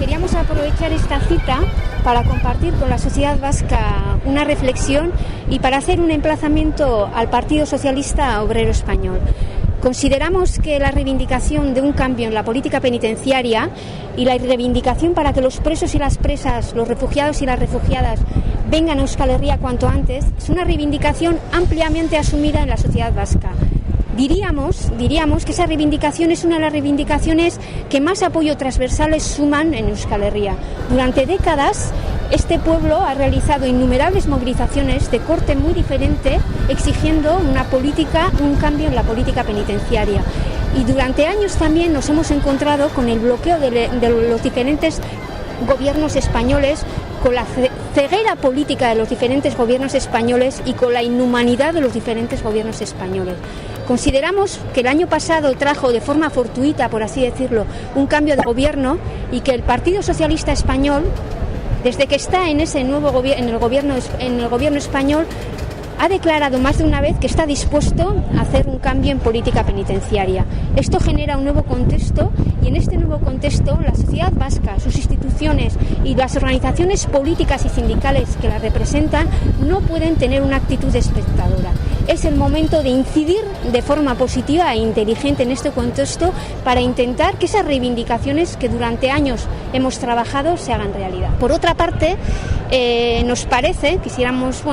queríamos aprovechar esta cita para compartir con la sociedad vasca una reflexión y para hacer un emplazamiento al Partido Socialista Obrero Español. Consideramos que la reivindicación de un cambio en la política penitenciaria y la reivindicación para que los presos y las presas, los refugiados y las refugiadas vengan a Euskal Herria cuanto antes es una reivindicación ampliamente asumida en la sociedad vasca. Diríamos que esa reivindicación es una de las reivindicaciones que más apoyo transversales suman en Euskal Herria. Durante décadas, este pueblo ha realizado innumerables movilizaciones de corte muy diferente, exigiendo un cambio en la política penitenciaria. Y durante años también nos hemos encontrado con el bloqueo de los diferentes gobiernos españoles, con la ceguera política de los diferentes gobiernos españoles y con la inhumanidad de los diferentes gobiernos españoles. Consideramos que el año pasado trajo de forma fortuita, por así decirlo, un cambio de gobierno y que el Partido Socialista Español, desde que está en el gobierno español, ha declarado más de una vez que está dispuesto a hacer un cambio en política penitenciaria. Esto genera un nuevo contexto y en este nuevo contexto la sociedad vasca, sus instituciones y las organizaciones políticas y sindicales que la representan no pueden tener una actitud espectadora. Es el momento de incidir de forma positiva e inteligente en este contexto para intentar que esas reivindicaciones que durante años hemos trabajado se hagan realidad. Por otra parte, nos parece, quisiéramos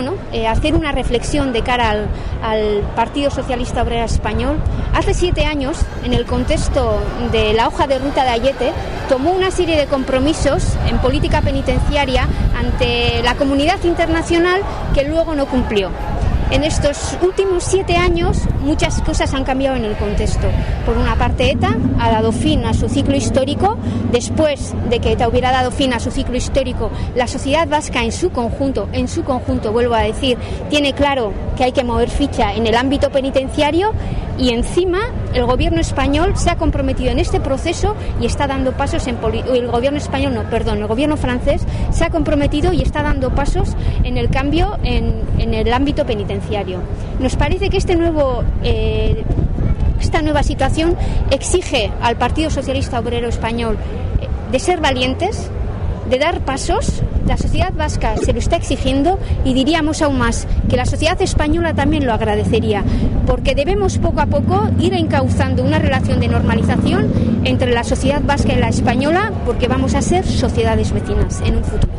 hacer una reflexión de cara al Partido Socialista Obrero Español. Hace 7 años, en el contexto de la hoja de ruta de Ayete, tomó una serie de compromisos en política penitenciaria ante la comunidad internacional que luego no cumplió. En estos últimos 7 años muchas cosas han cambiado en el contexto. Por una parte, ETA ha dado fin a su ciclo histórico. Después de que ETA hubiera dado fin a su ciclo histórico, la sociedad vasca en su conjunto, vuelvo a decir, tiene claro que hay que mover ficha en el ámbito penitenciario y encima el gobierno español se ha comprometido en este proceso y está dando pasos el gobierno francés se ha comprometido y está dando pasos en el cambio en el ámbito penitenciario. Nos parece que esta nueva situación exige al Partido Socialista Obrero Español de ser valientes, de dar pasos. La sociedad vasca se lo está exigiendo y diríamos aún más que la sociedad española también lo agradecería, porque debemos poco a poco ir encauzando una relación de normalización entre la sociedad vasca y la española, porque vamos a ser sociedades vecinas en un futuro.